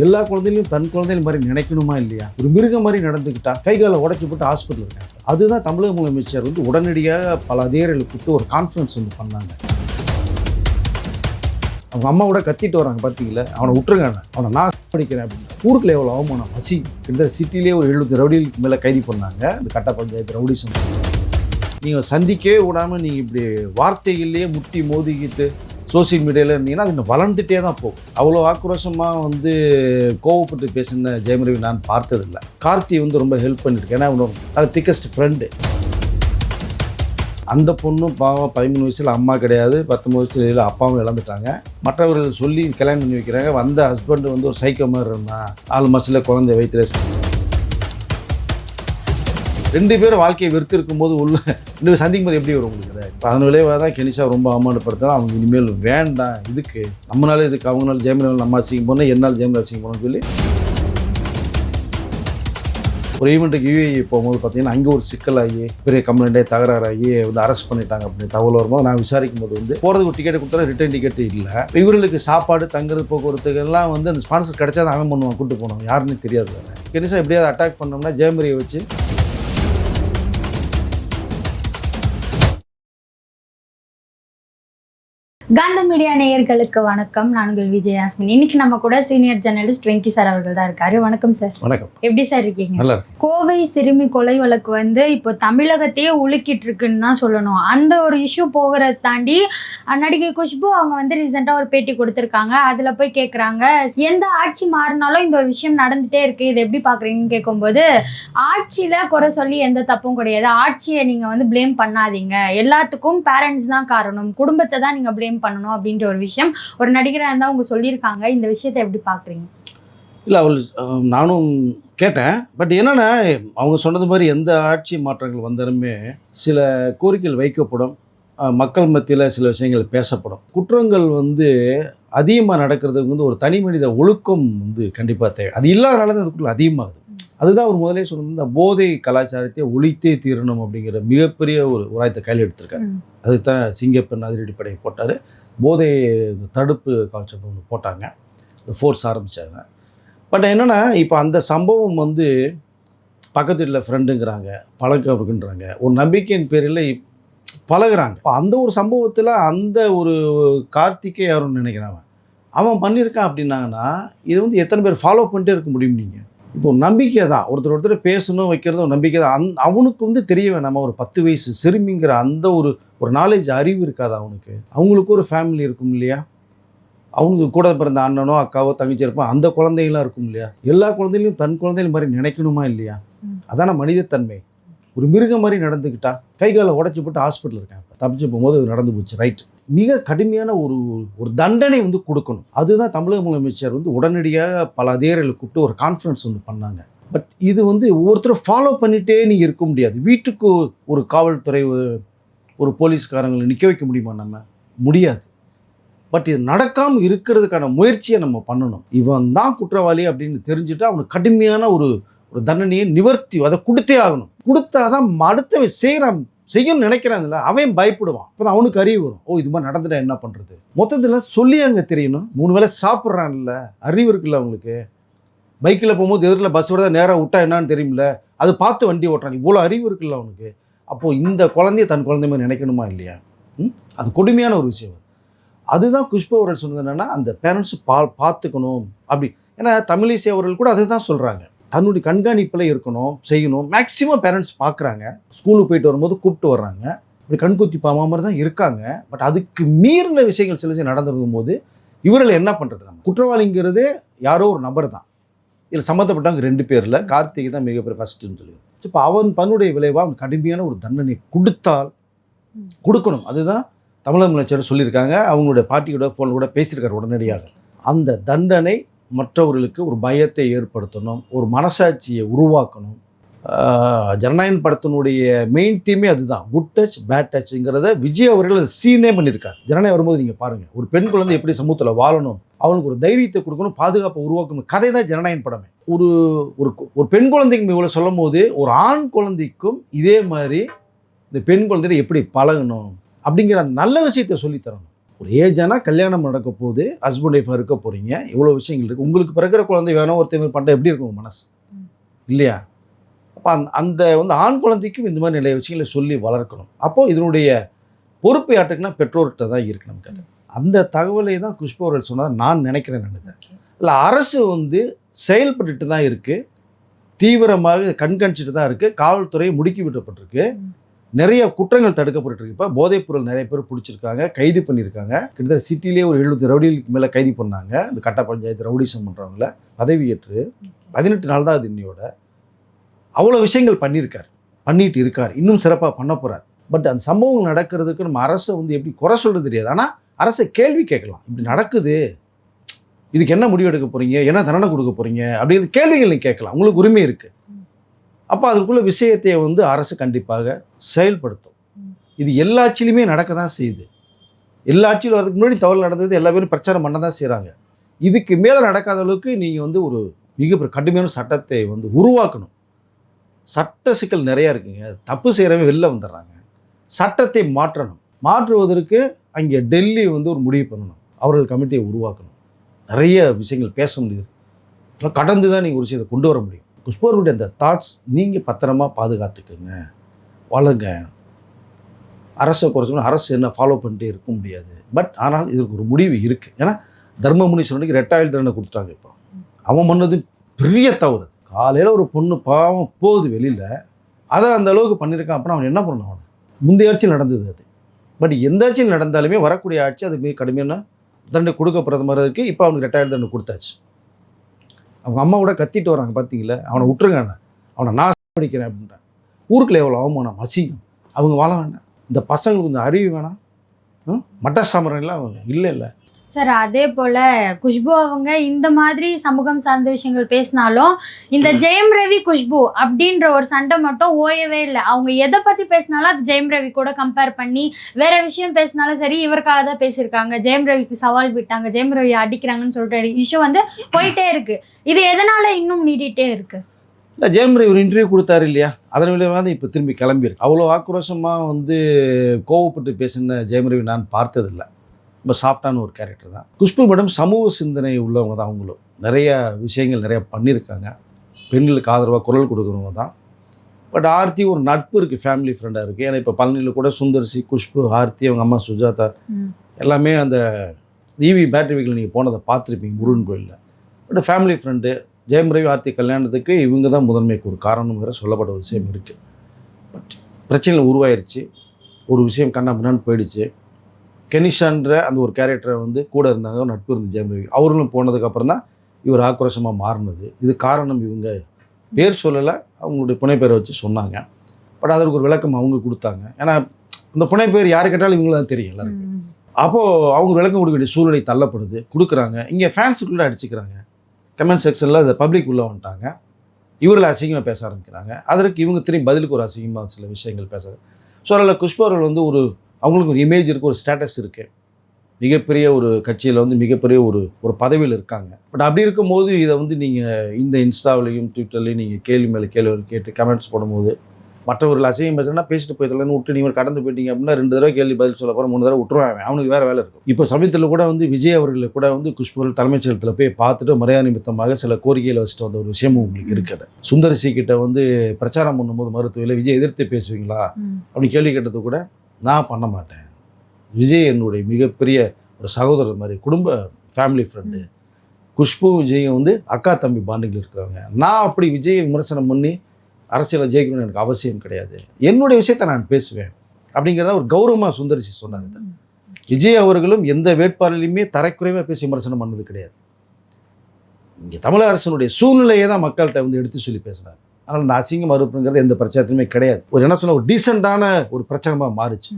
எல்லா குழந்தையிலும் தன் குழந்தைகள் மாதிரி நினைக்கணுமா இல்லையா? ஒரு மிருகம் மாதிரி நடந்துக்கிட்டா கை காலை உடச்சி போட்டு ஹாஸ்பிட்டல் இருக்காங்க. அதுதான் தமிழக முதலமைச்சர் உடனடியாக பல அதிகாரிகளை கூப்பிட்டு ஒரு கான்ஃபரன்ஸ் பண்ணாங்க. அவங்க அம்மா கூட கத்திட்டு வராங்க, பார்த்தீங்களா? அவனை விட்டுருங்க, அவனை நான் படிக்கிறேன் அப்படின்னு. ஊருக்குள்ள எவ்வளோ அவமானம், வசி கிட்ட சிட்டிலே ஒரு 70 ரவுடிகளுக்கு மேலே கைது பண்ணாங்க. இந்த கட்ட பஞ்சாயத்து ரவுடிசம் நீங்கள் சந்திக்கவே விடாமல் நீங்கள் இப்படி வார்த்தைகள்லேயே முட்டி மோதிக்கிட்டு சோசியல் மீடியாவில் இருந்தீங்கன்னா அது இன்னும் வளர்ந்துட்டே தான் போகும். அவ்வளோ ஆக்ரோஷமாக கோவப்பட்டு பேசின ஜெயமரவி நான் பார்த்ததில்லை. கார்த்தி ரொம்ப ஹெல்ப் பண்ணியிருக்கேன். ஏன்னா அவனோட திக்கஸ்ட் ஃப்ரெண்டு. அந்த பொண்ணும் பாவம் 13 வயசில் அம்மா கிடையாது, 19 வயசுல அப்பாவும் இழந்துட்டாங்க. மற்றவர்கள் சொல்லி கல்யாணம் பண்ணி வைக்கிறாங்க. வந்த ஹஸ்பண்ட் ஒரு சைக்கோ மாதிரி இருந்தான். 4 மாதத்தில் குழந்தை வயிற்றுல. 2 பேரும் வாழ்க்கையை வெறுத்து இருக்கும்போது இன்னும் சந்திக்கும் போது எப்படி வரும் உங்களுக்கு? இப்போ அதன் விளைவாக தான் கெனிஷா ரொம்ப அவமானப்படுத்தா. அவங்க இனிமேல் வேண்டாம், இதுக்கு நம்மளால இதுக்கு அவங்களால ஜெயமரவி நம்ம அசிங்கம் போனால் என்னால் ஜெயமரவி அசிங்கம் போகணும்னு சொல்லி ஒரு ஈவெண்ட்டுக்கு யூஏஇ போகும்போது பார்த்தீங்கன்னா அங்கே ஒரு சிக்கலாகி பெரிய கம்ப்ளைண்ட்டே தகராறாகி அரெஸ்ட் பண்ணிட்டாங்க அப்படின்னு தகவல் வரும்போது நான் விசாரிக்கும் போது போகிறதுக்கு ஒரு டிக்கெட் கொடுத்தா ரிட்டர்ன் டிக்கெட் இல்லை. இவர்களுக்கு சாப்பாடு தங்குறது போக்குவரத்துக்கெல்லாம் அந்த ஸ்பான்சர் கிடைச்சா தான் அவன் பண்ணுவான், கூப்பிட்டு போனோம், யாருன்னு தெரியாது. கெனிஷா எப்படியாவது அட்டாக் பண்ணோம்னா ஜெயமரவியை வச்சு காந்தம் மீடியா நேயர்களுக்கு வணக்கம். நான் உங்கள் விஜயாஸ்மின். இன்னைக்கு நம்ம கூட சீனியர் ஜெர்னலிஸ்ட் வெங்கி சார் அவர்கள் தான் இருக்காரு. வணக்கம் சார். வணக்கம். எப்படி சார் இருக்கீங்க? நல்லா. கோவை சிறுமி கொலை வழக்கு இப்போ தமிழகத்தையே உலுக்கிட்டு இருக்குன்னு தான் சொல்லணும். அந்த ஒரு இஷ்யூ போகிறத தாண்டி நடிகை குஷ்பு அவங்க ரீசெண்டாக ஒரு பேட்டி கொடுத்துருக்காங்க. அதில் போய் கேட்குறாங்க, எந்த ஆட்சி மாறினாலும் இந்த ஒரு விஷயம் நடந்துகிட்டே இருக்குது, இதை எப்படி பார்க்குறீங்கன்னு கேட்கும்போது, ஆட்சியில் குறை சொல்லி எந்த தப்பும் கிடையாது, ஆட்சியை நீங்கள் ப்ளேம் பண்ணாதீங்க, எல்லாத்துக்கும் பேரண்ட்ஸ் தான் காரணம், குடும்பத்தை தான் நீங்கள் ப்ளேம் பண்ணணும் அப்படின்ற ஒரு விஷயம் ஒரு நடிகராக இருந்தால் அவங்க சொல்லியிருக்காங்க. இந்த விஷயத்தை எப்படி பார்க்குறீங்க? இல்லை, நானும் கேட்டேன். பட் என்னென்னா அவங்க சொன்னது மாதிரி எந்த ஆட்சி மாற்றங்கள் வந்தாலுமே சில கோரிக்கைகள் வைக்கப்படும், மக்கள் மத்தியில் சில விஷயங்கள் பேசப்படும். குற்றங்கள் அதிகமாக நடக்கிறதுக்கு ஒரு தனி மனித ஒழுக்கம் கண்டிப்பாக தேவை. அது இல்லாதனால தான் அதுக்குள்ள அதிகமாகுது. அதுதான் அவர் முதலே சொன்னது, இந்த போதை கலாச்சாரத்தை ஒழித்தே தீரணும் அப்படிங்கிற மிகப்பெரிய ஒரு ஆயத்தை கையில் எடுத்திருக்காரு. அதுதான் சிங்கப்பெண் அதிரடிப்படை போட்டார். போதை தடுப்பு கலாச்சாரம் ஒன்று போட்டாங்க, இந்த ஃபோர்ஸ் ஆரம்பித்தாங்க. பட் என்னென்னா இப்போ அந்த சம்பவம் பக்கத்து வீட்டில் ஃப்ரெண்டுங்கிறாங்க, பழக்கம் இருக்குன்றாங்க, ஒரு நம்பிக்கையின் பேரில் பழகுறாங்க. இப்போ அந்த ஒரு சம்பவத்தில் அந்த ஒரு கார்த்திகே யாருன்னு நினைக்கிறாங்க, அவன் பண்ணியிருக்கான் அப்படின்னாங்கன்னா இது எத்தனை பேர் ஃபாலோ பண்ணிட்டே இருக்க முடியும்? நீங்கள் இப்போ நம்பிக்கை தான், ஒருத்தர் பேசணும் வைக்கிறது ஒரு நம்பிக்கை தான். அவனுக்கு தெரிய வேணாமா, ஒரு 10 வயசு சிறுமிங்கிற அந்த ஒரு நாலேஜ் அறிவு இருக்காது அவனுக்கு. அவங்களுக்கு ஒரு ஃபேமிலி இருக்கும் இல்லையா, அவனுக்கு கூட பிறந்த அண்ணனோ அக்காவோ தங்கச்சி இருப்பான், அந்த குழந்தைகளாம் இருக்கும் இல்லையா? எல்லா குழந்தைகளையும் தன் குழந்தைகள் மாதிரி நினைக்கணுமா இல்லையா? அதான மனிதத்தன்மை. ஒரு மிருகம் மாதிரி நடந்துக்கிட்டா கை காலை உடச்சி போட்டு ஹாஸ்பிட்டல் இருக்கேன், தப்பிச்சு போகும்போது நடந்து போச்சு, ரைட். மிக கடுமையான ஒரு தண்டனை கொடுக்கணும். அதுதான் தமிழக முதலமைச்சர் உடனடியாக பல அதிகாரிகளை கூப்பிட்டு ஒரு கான்ஃபரன்ஸ் பண்ணாங்க. பட் இது ஒவ்வொருத்தரும் ஃபாலோ பண்ணிகிட்டே நீங்கள் இருக்க முடியாது. வீட்டுக்கு ஒரு காவல்துறை ஒரு போலீஸ்காரங்களை நிற்க வைக்க முடியுமா? நம்ம முடியாது. பட் இது நடக்காமல் இருக்கிறதுக்கான முயற்சியை நம்ம பண்ணணும். இவன் தான் குற்றவாளி அப்படின்னு தெரிஞ்சுட்டு அவனுக்கு கடுமையான ஒரு தண்டனையை நிவர்த்தி அதை கொடுத்தே ஆகணும். கொடுத்தா தான் அடுத்தவன் செய்யணும்னு நினைக்கிறாங்கல்ல, அவன் பயப்படுவான். அப்போ தான் அவனுக்கு அறிவு வரும், ஓ இது மாதிரி நடந்துட்டா என்ன பண்ணுறது. மொத்தத்தில் சொல்லி அங்கே தெரியணும். 3 வேளை சாப்பிட்றான்ல, அறிவு இருக்குல்ல அவங்களுக்கு. பைக்கில் போகும்போது எதிரில் பஸ் விட நேராக விட்டா என்னான்னு தெரியுமில்ல, அது பார்த்து வண்டி ஓட்டுறான். இவ்வளோ அறிவு இருக்குல்ல அவனுக்கு. அப்போது இந்த குழந்தைய தன் குழந்தை மாதிரி நினைக்கணுமா இல்லையா? அது கொடுமையான ஒரு விஷயம். அதுதான் குஷ்பு அவர்கள் சொன்னது என்னென்னா, அந்த பேரண்ட்ஸ் பார்த்துக்கணும் அப்படி. ஏன்னா தமிழிசை அவர்கள் கூட அதை தான் சொல்கிறாங்க, தன்னுடைய கண்காணிப்பில் இருக்கணும், செய்யணும். மேக்ஸிமம் பேரண்ட்ஸ் பார்க்குறாங்க, ஸ்கூலுக்கு போயிட்டு வரும்போது கூப்பிட்டு வர்றாங்க, இப்படி கண்குத்தி மாதிரி தான் இருக்காங்க. பட் அதுக்கு மீறின விஷயங்கள் சில நடந்திருக்கும் போது இவர்கள் என்ன பண்ணுறது? நம்ம குற்றவாளிங்கிறது யாரோ ஒரு நபர் தான், இதில் சம்மந்தப்பட்டவங்க 2 பேரில் கார்த்திகை தான் மிகப்பெரிய ஃபஸ்ட்டுன்னு சொல்லி. இப்போ அவன் தன்னுடைய விளைவாக அவன் கடுமையான ஒரு தண்டனை கொடுக்கணும். அதுதான் தமிழக முதலமைச்சர் சொல்லியிருக்காங்க. அவங்களுடைய பார்ட்டியோட ஃபோன் கூட பேசியிருக்காரு உடனடியாக. அந்த தண்டனை மற்றவர்களுக்கு ஒரு பயத்தை ஏற்படுத்தணும், ஒரு மனசாட்சியை உருவாக்கணும். ஜனநாயகன் படத்தினுடைய மெயின் தீமே அதுதான், குட் டச் பேட் டச்ங்கிறத விஜய் அவர்கள் சீனே பண்ணியிருக்காரு. ஜனநாயகம் வரும்போது நீங்கள் பாருங்கள், ஒரு பெண் குழந்தை எப்படி சமூகத்தில் வாழணும், அவனுக்கு ஒரு தைரியத்தை கொடுக்கணும், பாதுகாப்பை உருவாக்கணும். கதை தான் ஜனநாயகன் படமே. ஒரு பெண் குழந்தைக்கு இவ்வளோ சொல்லும் போது ஒரு ஆண் குழந்தைக்கும் இதே மாதிரி இந்த பெண் குழந்தைய எப்படி பழகணும் அப்படிங்கிற அந்த நல்ல விஷயத்தை சொல்லித்தரணும். ஒரு ஏஜானா கல்யாணம் நடக்க போகுது, ஹஸ்பண்ட் ஒய்ஃபாக இருக்க போகிறீங்க, இவ்வளோ விஷயங்கள் இருக்குது. உங்களுக்கு பிறக்கிற குழந்தை வேணும் ஒருத்தர் பண்ணிட்டா எப்படி இருக்கும் உங்கள் மனசு இல்லையா? அப்போ அந்த வந்து ஆண் குழந்தைக்கும் இந்த மாதிரி நிறைய விஷயங்களை சொல்லி வளர்க்கணும். அப்போது இதனுடைய பொறுப்பு யாட்டுக்குன்னா பெற்றோர்கிட்ட தான் இருக்குது நமக்கு. அது அந்த தகவலை தான் குஷ்பு அவர்கள் சொன்னதாக நான் நினைக்கிறேன். இல்லை, அரசு வந்து செயல்பட்டுட்டு தான் இருக்குது, தீவிரமாக கண்காணிச்சுட்டு தான் இருக்குது, காவல்துறை முடுக்கி விடப்பட்டிருக்கு, நிறைய குற்றங்கள் தடுக்கப்பட்டுருக்கு. இப்போ போதைப்பொருள் நிறைய பேர் பிடிச்சிருக்காங்க, கைது பண்ணியிருக்காங்க. கிட்டத்தட்ட சிட்டிலே ஒரு 70 ரவுடிகளுக்கு மேலே கைது பண்ணாங்க. இந்த கட்ட பஞ்சாயத்து ரவுடிசம் பண்ணுறவங்கள பதவியேற்று 18 நாள் தான் அது இன்னையோட. அவ்வளோ விஷயங்கள் பண்ணிட்டு இருக்கார், இன்னும் சிறப்பாக பண்ண போகிறார். பட் அந்த சம்பவங்கள் நடக்கிறதுக்கு நம்ம அரசை வந்து எப்படி குறை சொல்கிறது தெரியாது. ஆனால் அரசை கேள்வி கேட்கலாம். இப்படி நடக்குது, இதுக்கு என்ன முடிவு எடுக்க போகிறீங்க, என்ன தண்டனை கொடுக்க போகிறீங்க அப்படிங்கிற கேள்விகள் நீங்கள் கேட்கலாம், உங்களுக்கு உரிமை இருக்குது. அப்போ அதுக்குள்ள விஷயத்தை வந்து அரசு கண்டிப்பாக செயல்படுத்தும். இது எல்லா ஆட்சியிலுமே நடக்க தான் செய்யுது. எல்லா ஆட்சியில் வரதுக்கு முன்னாடி தவறு நடந்தது, எல்லா பேரும் பிரச்சாரம் பண்ண தான் செய்கிறாங்க. இதுக்கு மேலே நடக்காத அளவுக்கு நீங்கள் வந்து ஒரு மிக கடுமையான சட்டத்தை வந்து உருவாக்கணும். சட்ட சிக்கல் நிறையா இருக்குங்க. தப்பு செய்கிறவங்க வெளில வந்துடுறாங்க. சட்டத்தை மாற்றுவதற்கு அங்கே டெல்லி வந்து ஒரு முடிவு பண்ணணும், அவர்கள் கமிட்டியை உருவாக்கணும். நிறைய விஷயங்கள் பேச முடியுது, கடந்து தான் நீங்கள் ஒரு விஷயத்தை கொண்டு வர முடியும். குஷ்புவருடைய அந்த தாட்ஸ் நீங்கள் பத்திரமா பாதுகாத்துக்குங்க, வளங்க. அரசை குறைச்சோம், அரசு என்ன ஃபாலோ பண்ணிட்டே இருக்க முடியாது. பட் ஆனால் இதற்கு ஒரு முடிவு இருக்குது. ஏன்னா தர்மமுனி சொன்னதுக்கு ரெட்டாயில் தண்டனை கொடுத்துட்டாங்க. இப்போ அவன் பண்ணது பெரிய தவறு. காலையில் ஒரு பொண்ணு பாவம் போகுது வெளியில், அதை அந்த அளவுக்கு பண்ணியிருக்கான். அப்படின்னா அவன் என்ன பண்ணணும்? அவன் முந்தைய ஆட்சியில் நடந்தது அது. பட் எந்த ஆட்சியில் நடந்தாலுமே வரக்கூடிய ஆட்சி அது மிக கடுமையான தண்டனை கொடுக்கப்படுற மாதிரி இருக்குது. இப்போ அவனுக்கு ரெட்டாயில் தண்டனை கொடுத்தாச்சு. அவங்க அம்மா கூட கத்திட்டு வராங்க, பார்த்தீங்களா? அவனை விட்டுருங்க, அவனை நான் படிக்கிறேன் அப்படின்றான். ஊருக்குள்ள எவ்வளோ அவமானம், அசிங்கம். அவங்க வாழ வேண்டாம். இந்த பசங்களுக்கு கொஞ்சம் அறிவு வேணாம், மட்ட சாமரெல்லாம் இல்லை. சார், அதே போல் குஷ்பு அவங்க இந்த மாதிரி சமூகம் சார்ந்த விஷயங்கள் பேசினாலும் இந்த ஜெயம் ரவி குஷ்பு அப்படின்ற ஒரு சண்டை மட்டும் ஓயவே இல்லை. அவங்க எதை பற்றி பேசினாலும் அது ஜெயம் ரவி கூட கம்பேர் பண்ணி வேற விஷயம் பேசினாலும் சரி இவருக்காக தான் பேசியிருக்காங்க. ஜெயம் ரவிக்கு சவால் விட்டாங்க, ஜெயம் ரவி அடிக்கிறாங்கன்னு சொல்லிட்டு இஷ்யூ வந்து போயிட்டே இருக்கு. இது எதனால இன்னும் நீடிட்டே இருக்கு? இல்லை, ஜெயம் ரவி ஒரு இன்டர்வியூ கொடுத்தாரு இல்லையா, அதன் விளைவாக தான் இப்போ திரும்பி கிளம்பியிருக்கு. அவ்வளோ ஆக்ரோஷமாக வந்து கோவப்பட்டு பேசின ஜெயம் ரவி நான் பார்த்ததில்லை. ரொம்ப சாஃப்டான ஒரு கேரக்டர் தான். குஷ்பு மேடம் சமூக சிந்தனை உள்ளவங்க தான். அவங்களும் நிறையா விஷயங்கள் நிறையா பண்ணியிருக்காங்க, பெண்களுக்கு ஆதரவாக குரல் கொடுக்குறவங்க தான். பட் ஆர்த்தி ஒரு நட்பு இருக்குது, ஃபேமிலி ஃப்ரெண்டாக இருக்குது. ஏன்னா இப்போ பழனியில் கூட சுந்தர்சி, குஷ்பு, ஆர்த்தி, அவங்க அம்மா சுஜாதா எல்லாமே அந்த ஈவி பேட்டரி வெஹிக்கிள் நீங்கள் போனதை பார்த்துருப்பீங்க முருகன் கோயிலில். But family friend. Jayam Ravi Aarti கல்யாணத்துக்கு இவங்க தான் முதன்மைக்கு ஒரு காரணங்கிற சொல்லப்பட்ட ஒரு விஷயம் இருக்குது. பட் பிரச்சனைகள் உருவாயிருச்சு, ஒரு விஷயம் கண்ணா பின்னான்னு போயிடுச்சு. கெனிஷான்ற அந்த ஒரு கேரக்டரை வந்து கூட இருந்தாங்க, நட்பு இருந்து ஜெயம் ரவி. அவர்களும் போனதுக்கப்புறம் தான் இவர் ஆக்ரோஷமாக மாறினது. இது காரணம் இவங்க பேர் சொல்லலை, அவங்களுடைய புனைப்பேரை வச்சு சொன்னாங்க. பட் அதற்கு ஒரு விளக்கம் அவங்க கொடுத்தாங்க. ஏன்னா அந்த புனைப்பேர் யார் கேட்டாலும் இவங்கள தான் தெரியும் எல்லாருக்கும். அப்போது அவங்க விளக்கம் கொடுக்க வேண்டிய சூழ்நிலை தள்ளப்படுது, கொடுக்குறாங்க. இங்கே ஃபேன்ஸுக்குள்ளே அடிச்சுக்கிறாங்க, கமெண்ட் செக்ஷனில் அந்த பப்ளிக் உள்ளே வந்துட்டாங்க. இவரில் அசிங்கமாக பேச ஆரம்பிக்கிறாங்க. அதற்கு இவங்க திரும்பி பதிலுக்கு ஒரு அசிங்கமாக சில விஷயங்கள் பேசுகிறாங்க. ஸோ அதில் குஷ்பு அவர்கள் வந்து அவங்களுக்கு ஒரு இமேஜ் இருக்குது, ஒரு ஸ்டேட்டஸ் இருக்குது, மிகப்பெரிய ஒரு கட்சியில் வந்து மிகப்பெரிய ஒரு பதவியில் இருக்காங்க. பட் அப்படி இருக்கும்போது இதை வந்து நீங்கள் இந்த இன்ஸ்டாவிலையும் ட்விட்டர்லையும் நீங்கள் கேள்வி மேலே கேள்வி கேட்டு கமெண்ட்ஸ் போடும்போது மற்றவர்கள் அசிங்கம் பேசுனா பேசிட்டு போயிடலன்னு விட்டு நீங்கள் கடந்து போயிட்டீங்க அப்படின்னா 2 தடவை கேள்வி பதில் சொல்ல போகிற 3 தடவை விட்டுருவாங்க, அவனுக்கு வேறு வேலை இருக்கும். இப்போ சமயத்தில் கூட வந்து விஜய் அவர்களை கூட வந்து குஷ்பு அவர்கள் தலைமைச் செயலகத்தில் போய் பார்த்துட்டு மரியாதை நிமித்தமாக சில கோரிக்கைகளை வச்சுட்டு வந்த ஒரு விஷயமும் உங்களுக்கு இருக்குது. சுந்தர்சி கிட்ட வந்து பிரச்சாரம் பண்ணும்போது மருத்துவத்தில் விஜய் எதிர்த்து பேசுவீங்களா அப்படின்னு கேள்வி கேட்டது கூட நான் பண்ண மாட்டேன், விஜய் என்னுடைய மிகப்பெரிய ஒரு சகோதரர் மாதிரி, குடும்ப ஃபேமிலி ஃப்ரெண்டு. குஷ்பு விஜயும் வந்து அக்கா தம்பி பாண்டிங்கில் இருக்கிறவங்க. நான் அப்படி விஜயை விமர்சனம் பண்ணி அரசியலில் ஜெயிக்கணும்னு எனக்கு அவசியம் கிடையாது, என்னுடைய விஷயத்தை நான் பேசுவேன் அப்படிங்கிறத ஒரு கௌரவமாக சுந்தரிசி சொன்னாங்க. விஜய் அவர்களும் எந்த வேட்பாளரையுமே தரைக்குறைவாக பேசி விமர்சனம் பண்ணது கிடையாது. இங்கே தமிழக அரசினுடைய சூழ்நிலையை தான் மக்கள்கிட்ட வந்து எடுத்து சொல்லி பேசுகிறாங்க. அதனால் இந்த அசிங்கம் மறுப்புங்கிறது எந்த பிரச்சாரத்துலையுமே கிடையாது. ஒரு என்ன சொன்ன ஒரு டீசெண்டான ஒரு பிரச்சனமாக மாறிச்சு.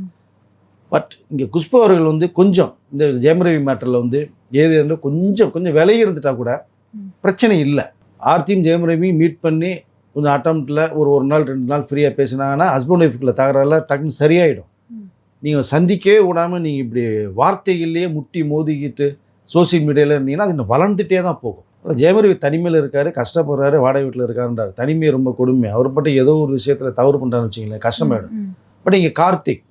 பட் இங்கே குஷ்பு அவர்கள் வந்து கொஞ்சம் இந்த ஜெயம் ரவி மேட்டரில் வந்து ஏது கொஞ்சம் விலகி இருந்துட்டா கூட பிரச்சனை இல்லை. ஆர்த்தியும் ஜெயம் ரவியும் மீட் பண்ணி கொஞ்சம் அட்டம்ப்டில் ஒரு நாள் 2 நாள் ஃப்ரீயாக பேசினாங்கன்னா ஹஸ்பண்ட் ஒய்ஃபுக்குள்ள தகராறுலாம் டக்குன்னு சரியாயிடும். நீங்கள் சந்திக்கவே விடாமல் நீங்கள் இப்படி வார்த்தைகள்லேயே முட்டி மோதிக்கிட்டு சோசியல் மீடியாவில் இருந்தீங்கன்னா அது இன்னும் வளர்ந்துட்டே தான் போகும். ஜெயம் ரவி தனிமையில் இருக்கார், கஷ்டப்படுறாரு, வாடகை வீட்டில் இருக்காருன்றார். தனிமையை ரொம்ப கொடுமை. அவர் பட்டு ஏதோ ஒரு விஷயத்தில் தவறு பண்ணுறான்னு வச்சிங்களேன், கஷ்டமாயிடும். பட் இங்கே கார்த்திக்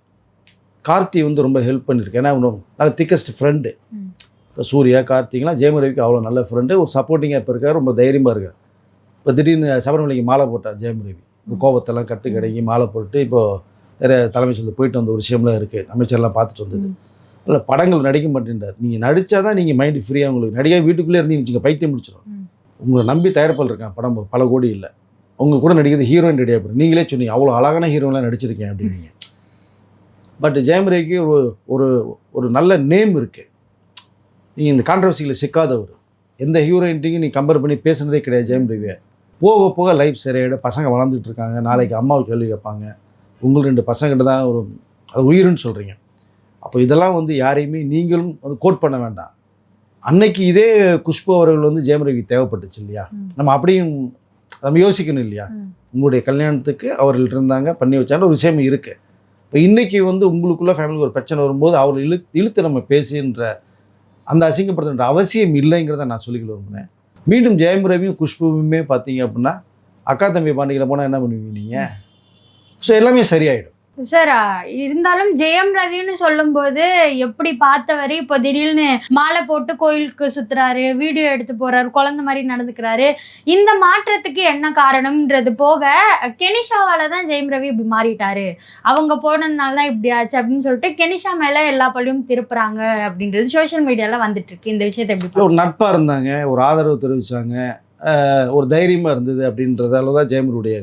கார்த்தி வந்து ரொம்ப ஹெல்ப் பண்ணியிருக்கேன். ஏன்னா நல்ல திக்கஸ்ட் ஃப்ரெண்டு. ம். இப்போ சூர்யா, கார்த்திக்லாம் ஜெயம் ரவிக்கு அவ்வளோ நல்ல ஃப்ரெண்டு. ஒரு சப்போர்ட்டிங்காக இப்போ இருக்கார். ரொம்ப தைரியமாக இருக்கார். இப்போ திடீர்னு சபரிமலைக்கு மாலை போட்டார் ஜெயம் ரவி. இந்த கோபத்தெல்லாம் கட்டு கடைக்கி மாலை போட்டு இப்போது நிறைய தலைமை சொல்லி போயிட்டு வந்த ஒரு விஷயம்லாம் இருக்குது. அமைச்சர்லாம் பார்த்துட்டு வந்தது. இல்லை படங்கள் நடிக்க மாட்டேன்றார். நீங்கள் நடித்தா தான் நீங்கள் மைண்டு ஃப்ரீயாக உங்களுக்கு நடிகை வீட்டுக்குள்ளே இருந்து வச்சுங்க பைத்தியம் முடிச்சிடும். உங்களை நம்பி தயாரிப்பாளர் இருக்கான் படம் பல கோடி இல்லை. உங்கள் கூட நடிக்கிறது ஹீரோயின் ரெடியாக போய் நீங்களே சொன்னீங்க அவ்வளோ அழகான ஹீரோயின்லாம் நடிச்சிருக்கேன் அப்படின்னீங்க. பட் ஜெயம் ரவிக்கு ஒரு ஒரு நல்ல நேம் இருக்குது. நீங்கள் இந்த கான்ட்ரவர்சியில் சிக்காதவர். எந்த ஹீரோயின்ட்டையும் நீ கம்பேர் பண்ணி பேசுனதே கிடையாது ஜெயம் ரவியை. போக போக லைஃப் சரியாயிடும். பசங்க வளர்ந்துட்டு இருக்காங்க. நாளைக்கு அம்மாவை கேள்வி கேட்பாங்க. உங்கள் 2 பசங்கிட்ட தான் ஒரு அது உயிருன்னு சொல்கிறீங்க. அப்போ இதெல்லாம் வந்து யாரையுமே நீங்களும் வந்து கோட் பண்ண வேண்டாம். அன்னைக்கு இதே குஷ்பு அவர்கள் வந்து ஜெயம் ரவிக்கு தேவைப்பட்டுச்சு இல்லையா? நம்ம அப்படியும் நம்ம யோசிக்கணும் இல்லையா? உங்களுடைய கல்யாணத்துக்கு அவர்கள் இருந்தாங்க, பண்ணி வச்சாங்க, ஒரு விஷயம் இருக்குது. இப்போ இன்றைக்கி வந்து உங்களுக்குள்ள ஃபேமிலிக்கு ஒரு பிரச்சனை வரும்போது அவர் இழுத்து நம்ம பேசுகின்ற அந்த அசிங்கப்படுத்துகின்ற அவசியம் இல்லைங்கிறத நான் சொல்லிக்கிட்டு விரும்புகிறேன். மீண்டும் ஜெயம் ரவியும் குஷ்புவுமே பார்த்தீங்க அப்படின்னா அக்கா தம்பி பாண்டிகளை போனால் என்ன பண்ணுவீங்க நீங்கள்? ஸோ எல்லாமே சரியாயிடும் சார். இருந்தாலும் ஜெயம் ரவின்னு சொல்லும்போது எப்படி பார்த்தவரை இப்போ திடீர்னு மாலை போட்டு கோயிலுக்கு சுத்துறாரு, வீடியோ எடுத்து போறாரு, குழந்தை மாதிரி நடந்துக்கிறாரு. இந்த மாற்றத்துக்கு என்ன காரணம்ன்றது போக கெனிஷாவால தான் ஜெயம் ரவி இப்படி மாறிட்டாரு, அவங்க போனதுனால தான் இப்படி ஆச்சு அப்படின்னு சொல்லிட்டு கெனிஷா மேல எல்லா பழியும் திருப்புறாங்க அப்படின்றது சோஷியல் மீடியால வந்துட்டு இருக்கு. இந்த விஷயத்தை எப்படி ஒரு நட்பாக இருந்தாங்க, ஒரு ஆதரவு தெரிவித்தாங்க, ஒரு தைரியமாக இருந்தது அப்படின்றதால தான் ஜெயம் ரவியுடைய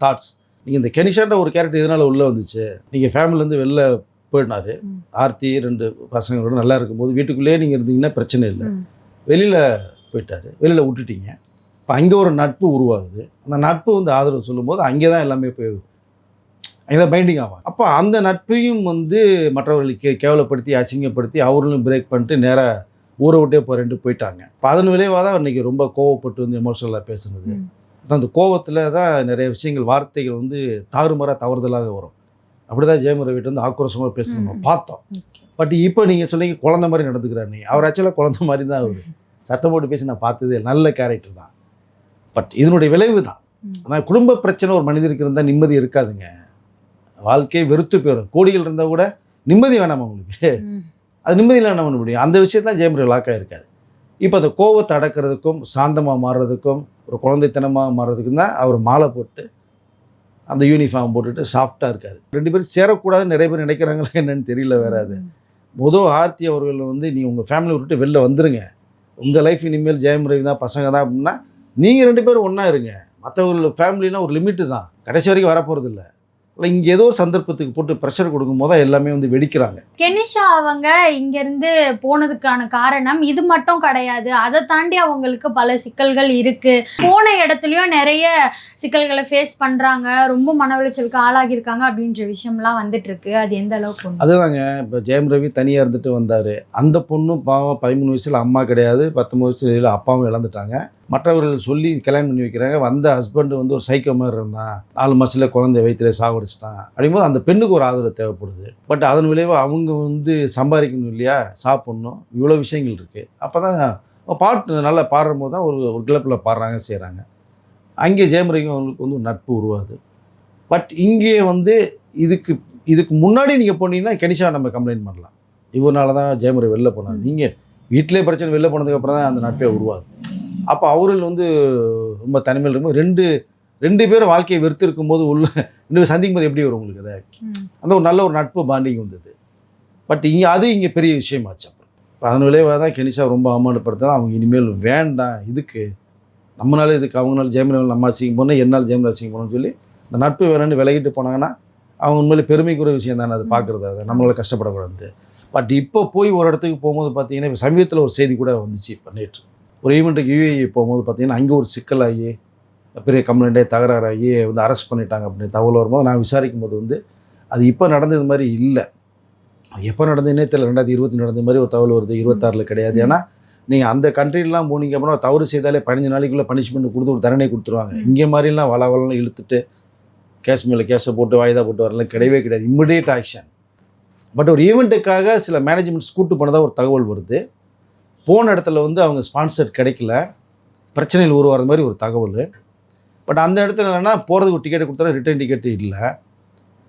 தாட்ஸ். நீங்கள் இந்த கெனிஷான்ற ஒரு கேரக்டர் எதனால் உள்ளே வந்துச்சு? நீங்கள் ஃபேமிலிலேருந்து வெளில போயிட்டாரு. ஆர்த்தி 2 பசங்களோட நல்லா இருக்கும்போது வீட்டுக்குள்ளேயே நீங்கள் இருந்தீங்கன்னா பிரச்சனை இல்லை. வெளியில் போயிட்டார், வெளியில் விட்டுட்டீங்க. இப்போ அங்கே ஒரு நட்பு உருவாகுது. அந்த நட்பு வந்து ஆதரவு சொல்லும்போது அங்கே தான் எல்லாமே போய் அங்கே தான் பைண்டிங் ஆகும். அப்போ அந்த நட்பையும் வந்து மற்றவர்களுக்கு கேவலப்படுத்தி அசிங்கப்படுத்தி அவர்களும் பிரேக் பண்ணிட்டு நேராக ஊரை விட்டே போகிறேன்ட்டு போயிட்டாங்க. இப்போ அதன் விளைவாக தான் இன்றைக்கி ரொம்ப கோவப்பட்டு வந்து எமோஷனலாக பேசுனது. அந்த கோவத்தில் தான் நிறைய விஷயங்கள் வார்த்தைகள் வந்து தாறுமாறாக தவறுதலாக வரும். அப்படி தான் ஜெயம் ரவிட்டு வந்து ஆக்ரோஷமாக பேசணும் நம்ம பார்த்தோம். பட் இப்போ நீங்கள் சொன்னீங்க குழந்தை மாதிரி நடந்துக்கிறார். நீங்கள் அவர் ஆக்சுவலாக குழந்தை மாதிரி தான் அவர் சத்தம் போட்டு பேசி நான் பார்த்ததே நல்ல கேரக்டர் தான். பட் இதனுடைய விளைவு தான். ஆனால் குடும்ப பிரச்சனை ஒரு மனிதருக்கு இருந்தால் நிம்மதி இருக்காதுங்க. வாழ்க்கையை வெறுத்து போயிடும். கோடிகள் இருந்தால் கூட நிம்மதி வேணாமா உங்களுக்கு? அது நிம்மதியில் என்ன பண்ண முடியும்? அந்த விஷயத்தான் ஜெயம் ரவி லாக்காக இருக்காரு. இப்போ அந்த கோவத்தை அடக்கிறதுக்கும் சாந்தமாக மாறுறதுக்கும் ஒரு குழந்தைத்தனமாக மாறுறதுக்கும் தான் அவர் மாலை போட்டு அந்த யூனிஃபார்ம் போட்டுட்டு சாஃப்டாக இருக்கார். 2 பேரும் சேரக்கூடாதுன்னு நிறைய பேர் நினைக்கிறாங்களா என்னன்னு தெரியல. வேறு அது ஆர்த்தி அவர்கள் வந்து நீ உங்கள் ஃபேமிலி விட்டு வெளில வந்துடுங்க, உங்கள் லைஃப் இனிமேல் ஜெயம் ரவி தான் பசங்க தான் அப்படின்னா நீங்கள் 2 பேரும் ஒன்றா இருங்க. மற்றவர்கள் ஃபேமிலினா ஒரு லிமிட்டு தான், கடைசி வரைக்கும் வரப்போகிறது இல்லை. இல்லை இங்கே ஏதோ ஒரு சந்தர்ப்பத்துக்கு போட்டு ப்ரெஷர் கொடுக்கும் போது எல்லாமே வந்து வெடிக்கிறாங்க. கெனிஷா அவங்க இங்கேருந்து போனதுக்கான காரணம் இது மட்டும் கிடையாது. அதை தாண்டி அவங்களுக்கு பல சிக்கல்கள் இருக்குது. போன இடத்துலையும் நிறைய சிக்கல்களை ஃபேஸ் பண்ணுறாங்க, ரொம்ப மன உளைச்சலுக்கு ஆளாகியிருக்காங்க அப்படின்ற விஷயம்லாம் வந்துட்டுருக்கு. அது எந்த அளவுக்கு? அதுதாங்க. இப்போ ஜெயம் ரவி தனியாக இருந்துட்டு வந்தார். அந்த பொண்ணும் பாவம் 13 வயசில் அம்மா கிடையாது, 19 வயசுல அப்பாவும் இழந்துட்டாங்க. மற்றவர்கள் சொல்லி கல்யாணம் பண்ணி வைக்கிறாங்க. வந்த ஹஸ்பண்டு வந்து ஒரு சைக்கோ மாதிரி இருந்தான், 4 மாதத்தில் குழந்தை வயிற்றுல சாவடிச்சிட்டான் அப்படிங்கும்போது அந்த பெண்ணுக்கு ஒரு ஆதரவு தேவைப்படுது. பட் அதன் விளைவு அவங்க வந்து சம்பாதிக்கணும் இல்லையா, சாப்பிட்ணும், இவ்வளோ விஷயங்கள் இருக்குது. அப்போ தான் பாட்டு நல்லா பாடுற போது தான் ஒரு கிளப்பில் பாடுறாங்க செய்கிறாங்க. அங்கே ஜெயம் ரவி அவங்களுக்கு வந்து ஒரு நட்பு உருவாகுது. பட் இங்கே வந்து இதுக்கு முன்னாடி நீங்கள் போனீங்கன்னா கெனிஷா நம்ம கம்ப்ளைண்ட் பண்ணலாம், இவனால தான் ஜெயம் ரவி வெளில போனாங்க. நீங்கள் வீட்டிலே பிரச்சனை, வெளில போனதுக்கப்புறம் தான் அந்த நட்பே உருவாகுது. அப்போ அவர்கள் வந்து ரொம்ப தனிமையில் இருக்கும்போது ரெண்டு பேரும் வாழ்க்கையை வெறுத்து இருக்கும்போது உள்ள 2 பேர் சந்திக்கும் போது எப்படி வரும் உங்களுக்கு? அதை அந்த ஒரு நல்ல ஒரு நட்பு பாண்டிங் வந்தது. பட் இங்கே பெரிய விஷயமாச்சு. அப்புறம் இப்போ அதன் விளைவாக தான் கெனிஷா ரொம்ப அவமானப்படுத்த அவங்க இனிமேல் வேண்டாம், இதுக்கு நம்மளால இதுக்கு அவங்களால ஜெயம் ரவி நம்ம அசிங்கம் போனோம், என்னால் ஜெயம் ரவி அசிங்கம் போகணும்னு சொல்லி அந்த நட்பு வேணும்னு விலகிட்டு போனாங்கன்னா அவங்க உண்மையிலே பெருமைக்குரிய விஷயம் தானே அது பார்க்குறது. அதை நம்மளால் கஷ்டப்படக்கூடாது. பட் இப்போ போய் ஒரு இடத்துக்கு போகும்போது பார்த்தீங்கன்னா இப்போ சமீபத்தில் ஒரு செய்தி கூட வந்துச்சு. இப்போ நேற்று ஒரு ஈவெண்ட்டுக்கு யூஏஇ போகும்போது பார்த்தீங்கன்னா அங்கே ஒரு சிக்கலாகி பெரிய கம்ப்ளைண்ட்டே தகராறாகி வந்து அரெஸ்ட் பண்ணிட்டாங்க அப்படின்னு தகவல் வரும்போது நான் விசாரிக்கும் போது வந்து அது இப்போ நடந்தது மாதிரி இல்லை. எப்போ நடந்ததுன்னே தெரியல. 2020 நடந்த மாதிரி ஒரு தகவல் வருது, 26 கிடையாது. ஏன்னா நீங்கள் அந்த கண்ட்ரிலாம் போனீங்க அப்படின்னா தவறு செய்தாலே 15 நாளைக்குள்ளே பனிஷ்மெண்ட் கொடுத்து ஒரு தண்டனை கொடுத்துருவாங்க. இங்கே மாதிரிலாம் வளவலாம் இழுத்துட்டு கேஸ் மேலே கேஸை போட்டு வாய்தா போட்டு வரலாம் கிடையவே கிடையாது. Immediate action. பட் ஒரு ஈவெண்ட்டுக்காக சில மேனேஜ்மெண்ட்ஸ் கூட்டு போனதாக ஒரு தகவல் வருது. போன இடத்துல வந்து அவங்க ஸ்பான்சர் கிடைக்கல, பிரச்சனைகள் உருவாகிற மாதிரி ஒரு தகவல். பட் அந்த இடத்துல என்னென்னா போகிறதுக்கு ஒரு டிக்கெட்டு கொடுத்தா ரிட்டர்ன் டிக்கெட்டு இல்லை.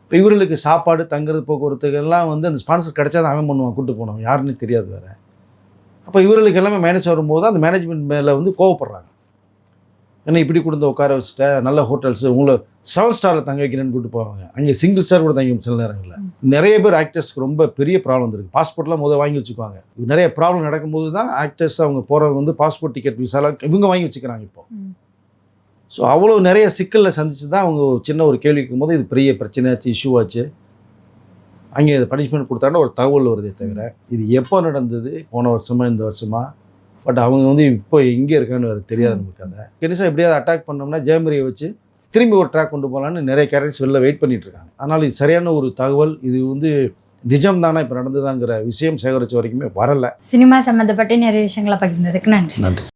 இப்போ இவர்களுக்கு சாப்பாடு தங்குறது போக்குவரத்துக்கெல்லாம் வந்து அந்த ஸ்பான்சர் கிடைச்சா தான் அவன் பண்ணுவான், கூட்டு போனவன் யாருன்னு தெரியாது வேறு. அப்போ இவர்களுக்கு எல்லாமே மேனேஜ் வரும்போது அந்த மேனேஜ்மெண்ட் மேலே வந்து கோவப்படுறாங்க. ஏன்னா இப்படி கொடுத்து உட்கார வச்சுட்ட, நல்ல ஹோட்டல்ஸு உங்களை 7 ஸ்டாரில் தங்க வைக்கிறேன்னு கூப்பிட்டு போவாங்க. அங்கே சிங்கிள் ஸ்டார் கூட தங்கி சில நேரங்களில். நிறைய பேர் ஆக்டர்ஸ்க்கு ரொம்ப பெரிய ப்ராப்ளம் வந்துருக்கு. பாஸ்போர்ட்லாம் முதல் வாங்கி வச்சுக்குவாங்க. நிறைய ப்ராப்ளம் நடக்கும்போது தான் ஆக்டர்ஸ் அவங்க போகிறவங்க வந்து பாஸ்போர்ட் டிக்கெட் விசாலாம் இவங்க வாங்கி வச்சுக்கிறாங்க இப்போ. ஸோ அவ்வளோ நிறைய சிக்கலில் சந்திச்சு தான் அவங்க சின்ன ஒரு கேள்வி கேட்கும்போது இது பெரிய பிரச்சனையாச்சு, இஷ்யூவாச்சு. அங்கே பனிஷ்மெண்ட் கொடுத்தாங்கன்னா ஒரு தகவல் வருதே தவிர இது எப்போ நடந்தது, போன வருஷமா இந்த வருஷமா, பட் அவங்க வந்து இப்போ எங்கே இருக்கான்னு வேறு தெரியாது நமக்கு. அதை கணிசா எப்படியாவது அட்டாக் பண்ணோம்னா ஜெயமரியை வச்சு திரும்பி ஒரு ட்ராக் கொண்டு போகலான்னு நிறைய கேரக்டர்ஸ் வெளில வெயிட் பண்ணிட்டு இருக்காங்க. அதனால் இது சரியான ஒரு தகவல், இது வந்து நிஜம் தானே இப்போ நடந்ததாங்கிற விஷயம் சேகரித்த வரைக்குமே வரலை. சினிமா சம்மந்தப்பட்ட நிறைய விஷயங்களை பகிர்ந்ததுக்கு நன்றி. நன்றி.